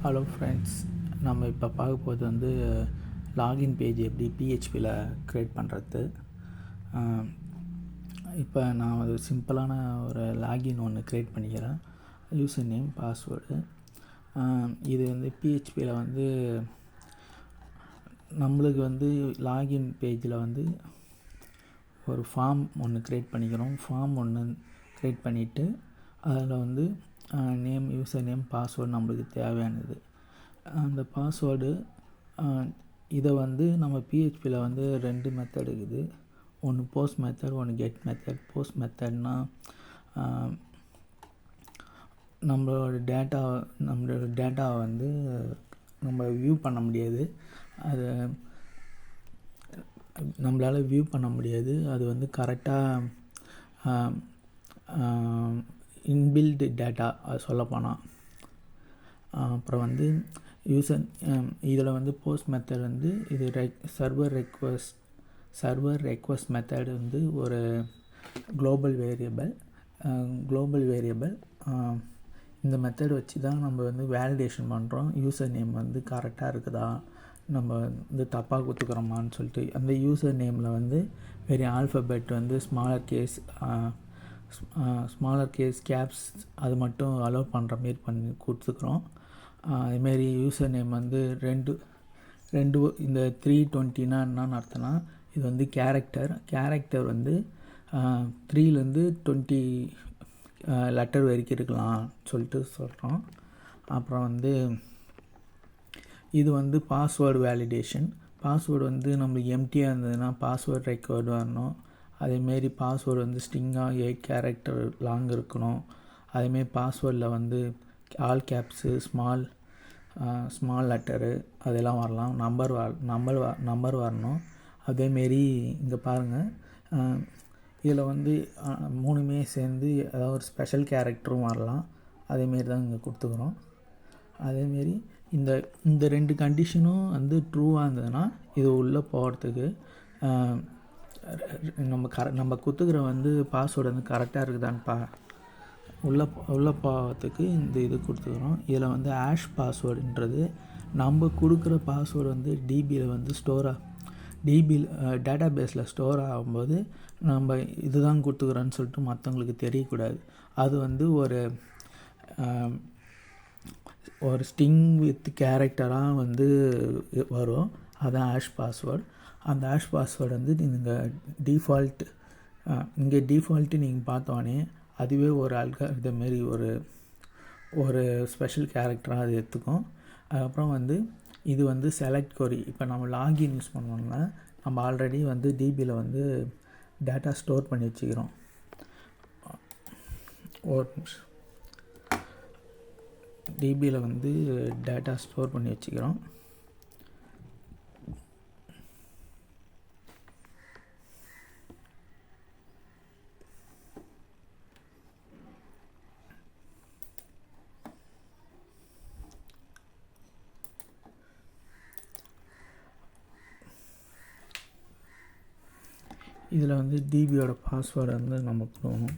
Hello friends, நம்ம இப்போ பார்க்க போகிறது வந்து லாகின் பேஜ் எப்படி பிஹெச்பியில் க்ரியேட் பண்ணுறது. இப்போ நான் ஒரு சிம்பிளான ஒரு லாகின் ஒன்று க்ரியேட் பண்ணிக்கிறேன். User name, password. இது வந்து பிஹெச்பியில் வந்து நம்மளுக்கு வந்து லாகின் பேஜில் வந்து ஒரு ஃபார்ம் ஒன்று க்ரியேட் பண்ணிக்கிறோம். ஃபார்ம் ஒன்று க்ரியேட் பண்ணிவிட்டு அதில் வந்து நேம், யூசர் நேம், பாஸ்வேர்டு நம்மளுக்கு தேவையானது. அந்த பாஸ்வேர்டு இதை வந்து நம்ம பிஹெச்பியில் வந்து 2 மெத்தட் இருக்குது. ஒன்று போஸ்ட் மெத்தட், ஒன்று கெட் மெத்தட். போஸ்ட் மெத்தட்னால் நம்மளோட டேட்டாவை வந்து நம்ம வியூ பண்ண முடியாது. அது நம்மளால் வியூ பண்ண முடியாது. அது வந்து கரெக்டாக இன்பில்டு டேட்டா அது சொல்லப்போனால். அப்புறம் வந்து யூசர் இதில் வந்து போஸ்ட் மெத்தட் வந்து இது சர்வர் ரெக்வஸ்ட் மெத்தட் வந்து ஒரு குளோபல் வேரியபிள். இந்த மெத்தட் வச்சு தான் நம்ம வந்து வேலிடேஷன் பண்ணுறோம். யூசர் நேம் வந்து கரெக்டாக இருக்குதா, நம்ம வந்து தப்பாக கொடுத்துக்கிறோமான்னு சொல்லிட்டு. அந்த யூசர் நேமில் வந்து வெறும் ஆல்ஃபபெட் வந்து ஸ்மாலர் கேஸ் கேப்ஸ் அது மட்டும் அலோவ் பண்ணுற மாரி பண்ணி கொடுத்துக்குறோம். அதுமாரி யூசர் நேம் வந்து ரெண்டு இந்த 320னா என்னன்னு அர்த்தம்னா, இது வந்து கேரக்டர் வந்து 3லேருந்து 20 லெட்டர் வரைக்கும் இருக்கலாம் சொல்லிட்டு சொல்கிறோம். அப்புறம் வந்து இது வந்து பாஸ்வேர்டு வேலிடேஷன். பாஸ்வேர்டு வந்து நம்மளுக்கு எம்டியாக இருந்ததுன்னா பாஸ்வேர்டு ரெக்வர்டு வரணும். அதேமாரி பாஸ்வேர்டு வந்து ஸ்ட்ரிங்காக 8 கேரக்டர் லாங் இருக்கணும். அதேமாரி பாஸ்வேர்டில் வந்து ஆல் கேப்ஸு, ஸ்மால் லெட்டரு அதெல்லாம் வரலாம். நம்பர் வரணும். அதேமாரி இங்கே பாருங்கள், இதில் வந்து 3மே சேர்ந்து ஏதாவது ஒரு ஸ்பெஷல் கேரக்டரும் வரலாம். அதேமாரி தான் இங்கே கொடுத்துக்குறோம். அதேமாரி இந்த 2 கண்டிஷனும் வந்து ட்ரூவாக இருந்ததுன்னா இது உள்ளே போகிறதுக்கு நம்ம கொடுத்துக்கிற வந்து பாஸ்வேர்டு வந்து கரெக்டாக இருக்குதான்னு உள்ளே போகிறதுக்கு இந்த இது கொடுத்துக்கிறோம். இதில் வந்து ஹேஷ் பாஸ்வேர்டுன்றது நம்ம கொடுக்குற பாஸ்வேர்டு வந்து டிபியில் வந்து டேட்டா பேஸில் ஸ்டோர் ஆகும்போது நம்ம இதுதான் கொடுத்துக்குறோன்னு சொல்லிட்டு மற்றவங்களுக்கு தெரியக்கூடாது. அது வந்து ஒரு ஸ்ட்ரிங் வித் கேரக்டராக வந்து வரும். அதுதான் ஹேஷ் பாஸ்வேர்டு. அந்த ஹேஷ் பாஸ்வேர்டு வந்து நீங்கள் டிஃபால்ட்டு நீங்கள் பார்த்தோன்னே அதுவே ஒரு இதேமாரி ஒரு ஸ்பெஷல் கேரக்டராக அது எடுத்துக்கும். அதுக்கப்புறம் வந்து இது வந்து செலக்ட் கொரி. இப்போ நம்ம லாகின் யூஸ் பண்ணோம்னா நம்ம ஆல்ரெடி வந்து டிபியில் வந்து டேட்டா ஸ்டோர் பண்ணி வச்சுக்கிறோம். டிபியில் வந்து டேட்டா ஸ்டோர் பண்ணி வச்சுக்கிறோம். இதில் வந்து டிபியோட பாஸ்வேர்டை வந்து நம்ம கொடுக்கணும்.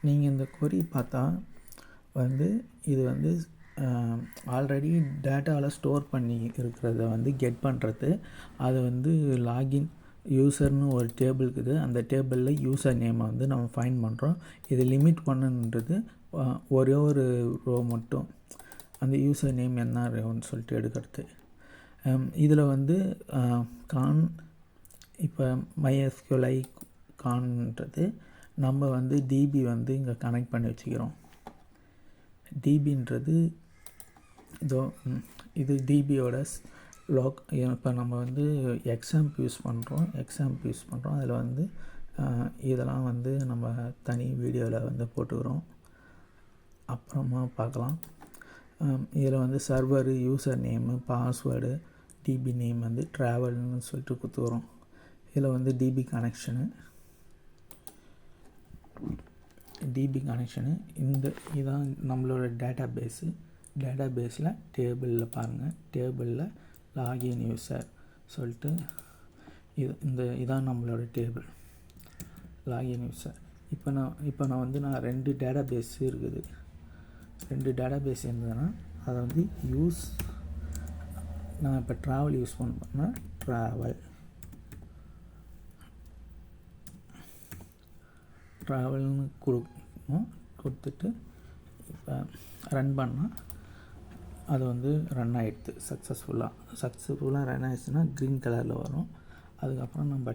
நீங்கள் இந்த கொரி பார்த்தா வந்து இது வந்து ஆல்ரெடி டேட்டாவில் ஸ்டோர் பண்ணி இருக்கிறத வந்து கெட் பண்ணுறது. அது வந்து லாகின் யூசர்னு ஒரு டேபிள் இருக்குது. அந்த டேபிளில் யூசர் நேமை வந்து நம்ம ஃபைண்ட் பண்ணுறோம். இது லிமிட் பண்ணுன்றது ஒரே ஒரு ரோ மட்டும், அந்த யூசர் நேம் என்ன ரோன்னு சொல்லிட்டு எடுக்கிறது. இதில் வந்து இப்போ MySQLi கான்ன்றது நம்ம வந்து டிபி வந்து இங்கே கனெக்ட் பண்ணி வச்சுக்கிறோம். டிபின்றது இது டிபியோட இப்போ நம்ம வந்து எக்ஸாம்ப் யூஸ் பண்ணுறோம். அதில் வந்து இதெல்லாம் வந்து நம்ம தனி வீடியோவில் வந்து போட்டுக்கிறோம், அப்புறமா பார்க்கலாம். இதில் வந்து server, user name, password, DP name வந்து ட்ராவல்னு சொல்லிட்டு கொடுத்துக்கிறோம். இதில் வந்து டிபி கனெக்ஷனு இதான் நம்மளோட டேட்டா பேஸில் டேபிளில் பாருங்கள். டேபிளில் லாகின் யூசர் சொல்லிட்டு இதான் நம்மளோட டேபிள் லாகின் யூசர். இப்போ நான் வந்து 2 டேட்டா பேஸ் இருக்குது. 2 டேட்டா பேஸ் இருந்ததுன்னா அதை வந்து நான் இப்போ ட்ராவல் யூஸ் பண்ணேன்னா ட்ராவல்னு கொடுத்துட்டு இப்போ ரன் பண்ணால் அது வந்து ரன் ஆகிடுது. சக்ஸஸ்ஃபுல்லாக ரன் ஆகிடுச்சுன்னா க்ரீன் கலரில் வரும். அதுக்கப்புறம் நம்ம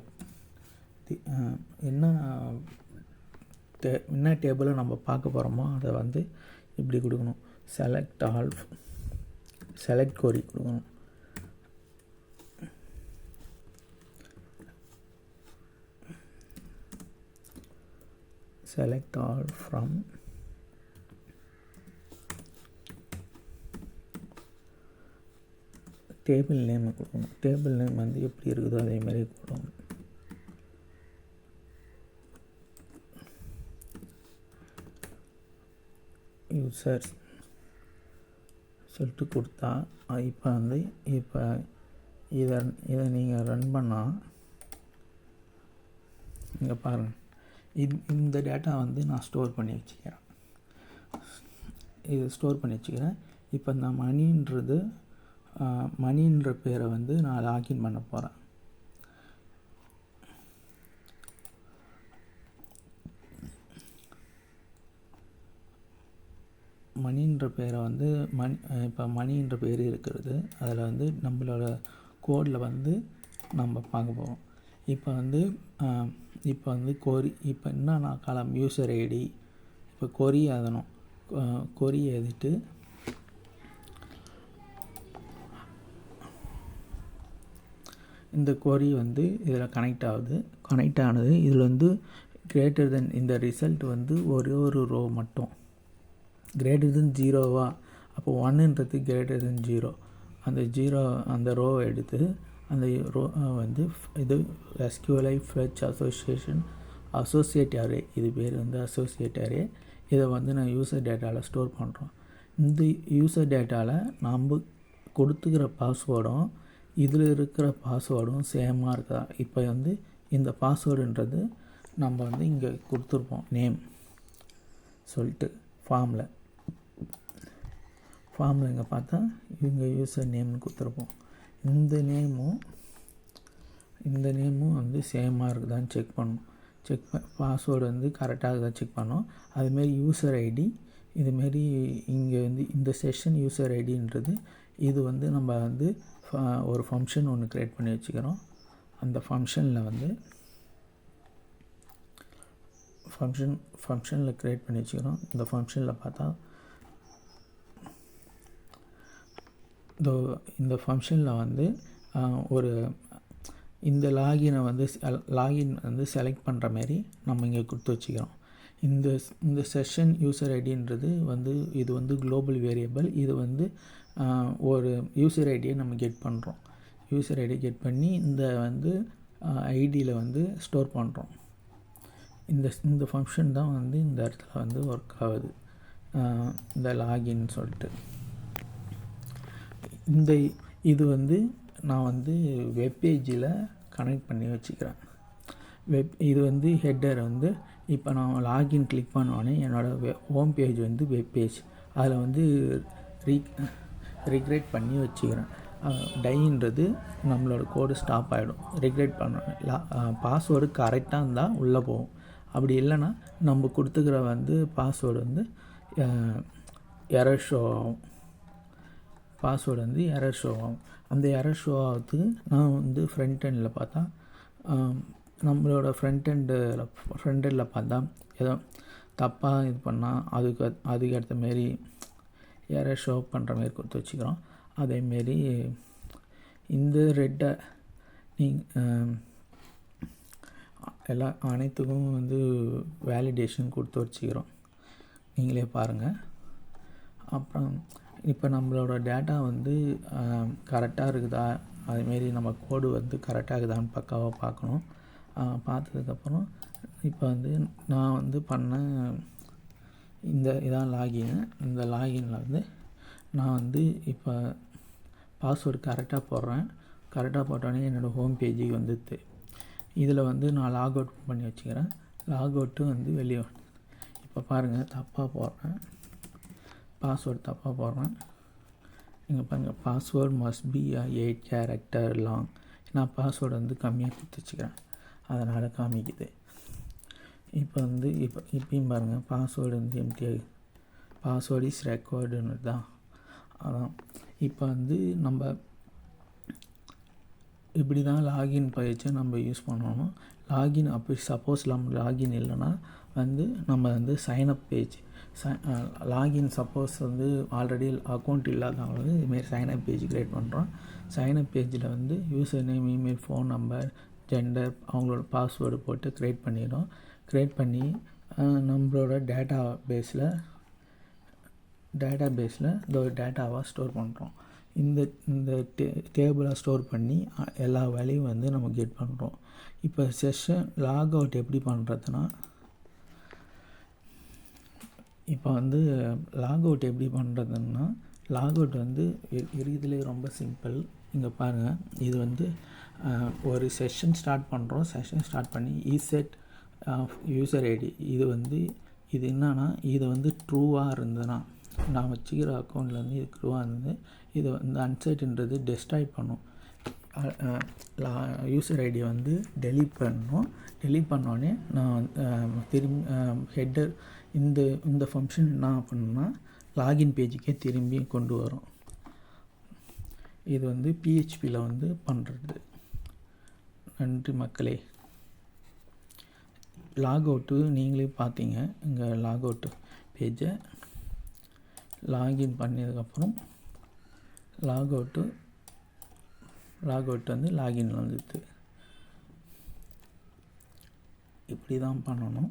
என்ன டேபிளை நம்ம பார்க்க போகிறோமோ அதை வந்து இப்படி கொடுக்கணும். செலக்ட் கோரி கொடுக்கணும். select all from table name கொடுக்கணும். டேபிள் நேம் வந்து எப்படி இருக்குதோ அதே மாதிரி கொடுக்கணும். யூசர்ஸ் சொல்லிட்டு கொடுத்தா இப்போ இதை நீங்கள் ரன் பண்ணால் இங்கே பாருங்கள், இந்த டேட்டா வந்து நான் ஸ்டோர் பண்ணி வச்சுக்கிறேன். இப்போ இந்த மணின்ற பேரை வந்து நான் லாகின் பண்ண போகிறேன். மணின்ற பேரை வந்து இப்போ மணின்ற பேர் இருக்கிறது. அதில் வந்து நம்மளோட கோடில் வந்து நம்ம பார்க்க போகிறோம். இப்போ வந்து கொரி இப்போ என்னென்ன காலம் யூசர் ஐடி இப்போ கொரி எழுதணும். கொரி எழுதிட்டு இந்த கொரி வந்து இதில் கனெக்ட் ஆனது இதில் வந்து கிரேட்டர் தென் இந்த ரிசல்ட் வந்து ஒரு ரோ மட்டும் கிரேட்டர் தென் 0வா, அப்போ 1ன்றது கிரேட்டர் தென் 0. அந்த ரோவை எடுத்து அந்த ரோ வந்து இது SQLi fetch அசோசியேட் அரே, இது பேர் வந்து அசோசியேட் அரே. இதை வந்து நான் யூசர் டேட்டாவில் ஸ்டோர் பண்ணுறோம். இந்த யூசர் டேட்டாவில் நம்ம கொடுத்துக்கிற பாஸ்வேர்டும் இதில் இருக்கிற பாஸ்வேர்டும் சேமாக இருக்கா. இப்போ வந்து இந்த பாஸ்வேர்டுன்றது நம்ம வந்து இங்கே கொடுத்துருப்போம் நேம் சொல்லிட்டு ஃபார்மில் இங்கே பார்த்தா இவங்க யூசர் நேம்னு கொடுத்துருப்போம். இந்த நேமும் வந்து சேமாக இருக்குதான்னு செக் பண்ணணும். பாஸ்வேர்டு வந்து கரெக்டாக இருக்குதா செக் பண்ணோம். அதுமாரி யூசர் ஐடி இதுமாரி இங்கே வந்து இந்த செஷன் யூசர் ஐடின்றது இது வந்து நம்ம வந்து ஒரு ஃபங்க்ஷன் ஒன்று க்ரியேட் பண்ணி வச்சுக்கிறோம். அந்த ஃபங்க்ஷனில் வந்து ஃபங்க்ஷனில் க்ரியேட் பண்ணி வச்சுக்கிறோம். இந்த ஃபங்க்ஷனில் பார்த்தா இந்த ஃபங்க்ஷனில் வந்து இந்த லாகின் வந்து செலக்ட் பண்ணுற மாதிரி நம்ம இங்கே கொடுத்து வச்சுக்கிறோம். இந்த செஷன் யூசர் ஐடின்றது வந்து இது வந்து குளோபல் வேரியபிள். இது வந்து ஒரு யூசர் ஐடியை நம்ம கெட் பண்ணுறோம். யூசர் ஐடி கெட் பண்ணி இந்த வந்து ஐடியில் வந்து ஸ்டோர் பண்ணுறோம். இந்த ஃபங்க்ஷன் தான் வந்து இந்த இடத்துல வந்து ஒர்க் ஆகுது, இந்த லாகின் சொல்லிட்டு. இது வந்து நான் வந்து வெப்பேஜில் கனெக்ட் பண்ணி வச்சுக்கிறேன். இது வந்து ஹெட்டர் வந்து இப்போ நான் லாகின் கிளிக் பண்ணோடனே என்னோடய ஹோம் பேஜ் வந்து வெப்பேஜ். அதில் வந்து ரிக்ரெட் பண்ணி வச்சுக்கிறேன். டைன்றது நம்மளோட கோடு ஸ்டாப் ஆகிடும். ரிக்ரெட் பண்ண பாஸ்வேர்டு கரெக்டாக இருந்தால் உள்ளே போகும். அப்படி இல்லைன்னா நம்ம கொடுத்துக்கிற வந்து பாஸ்வேர்டு வந்து எரர் ஷோ ஆகும். அந்த எரர் ஷோ ஆகிறதுக்கு நான் வந்து ஃப்ரண்ட் எண்டில் பார்த்தா நம்மளோட ஃப்ரண்ட் எண்டில் பார்த்தா ஏதோ தப்பாக இது பண்ணால் அதுக்கு அடுத்த மாரி எரர் ஷோ பண்ணுற மாரி கொடுத்து வச்சுக்கிறோம். அதேமாரி இந்த ரெட்டை அனைத்துக்கும் வந்து வேலிடேஷன் கொடுத்து வச்சுக்கிறோம். நீங்களே பாருங்கள். அப்புறம் இப்போ நம்மளோட டேட்டா வந்து கரெக்டாக இருக்குதா, அதுமாரி நம்ம கோடு வந்து கரெக்டாக இருக்குதான்னு பக்காவாக பார்க்கணும். பார்த்ததுக்கப்புறம் இப்போ வந்து நான் வந்து பண்ண இதான் லாகின். இந்த லாகினில் வந்து நான் வந்து இப்போ பாஸ்வேர்டு கரெக்டாக போடுறேன். கரெக்டாக போட்டோன்னே என்னோடய ஹோம் பேஜுக்கு வந்துடுது. இதில் வந்து நான் லாக் அவுட் பண்ணி வச்சுக்கிறேன். லாக் அவுட்டு வந்து வெளியே. இப்போ பாருங்கள், தப்பாக போடுறேன், பாஸ்வேர்டு தப்பாக போடுறேன். நீங்கள் பாருங்கள், password must be 8 character long. நான் பாஸ்வேர்டு வந்து கம்மியாக கொடுத்து வச்சுக்கிறேன், அதனால் காமிக்குது. இப்போ வந்து இப்பயும் பாருங்கள், பாஸ்வேர்டு வந்து எம்டிஆகுது. பாஸ்வேர்டு இஸ் ரெக்கார்டுன்னு தான். அதான் இப்போ வந்து நம்ம இப்படி தான் லாகின் பயிற்சியை நம்ம யூஸ் பண்ணணும். லாகின் அப்படி சப்போஸ் நம்ம லாகின் இல்லைன்னா வந்து நம்ம வந்து சைனப் பேஜ் லாகின் சப்போஸ் வந்து ஆல்ரெடி அக்கௌண்ட் இல்லாதவங்க இதுமாரி சைனப் பேஜ் க்ரியேட் பண்ணுறோம். சைனப் பேஜில் வந்து user name, email, phone number, gender, அவங்களோட பாஸ்வேர்டு போட்டு க்ரியேட் பண்ணிடும். க்ரியேட் பண்ணி நம்மளோட டேட்டா பேஸில் இந்த டேட்டாவாக ஸ்டோர் பண்ணுறோம். இந்த டேபிளாக ஸ்டோர் பண்ணி எல்லா வேலையும் வந்து நம்ம கெட் பண்ணுறோம். இப்போ செஷன் லாக் அவுட் எப்படி பண்ணுறதுனா, இப்போ வந்து லாக் அவுட் எப்படி பண்ணுறதுன்னா, லாக் அவுட் வந்து இருக்கிறதுலே ரொம்ப சிம்பிள். இங்கே பாருங்கள், இது வந்து ஒரு செஷன் ஸ்டார்ட் பண்ணுறோம். செஷன் ஸ்டார்ட் பண்ணி ஈசெட் யூசர் ஐடி இது என்னன்னா, இது வந்து ட்ரூவாக இருந்ததுன்னா, நான் வச்சுக்கிற அக்கௌண்ட்லேருந்து இது ட்ரூவாக இருந்தது, இது வந்து அன்செட்ன்றது டெஸ்ட்ராய் பண்ணும். யூசர் ஐடியை வந்து டெலீட் பண்ணணும். டெலீட் பண்ணோடனே நான் திரும்பி ஹெட்டர் இந்த ஃபங்க்ஷன் என்ன பண்ணணும்னா லாகின் பேஜுக்கே திரும்பி கொண்டு வரும். இது வந்து பிஹெச்பியில் வந்து பண்ணுறது. நன்றி மக்களே. லாக் அவுட்டு நீங்களே பார்த்தீங்க. இங்கே லாக் அவுட்டு பேஜை லாகின் பண்ணதுக்கப்புறம் லாக் அவுட்டு வந்து லாகின் வந்துடுது. இப்படி தான் பண்ணணும்.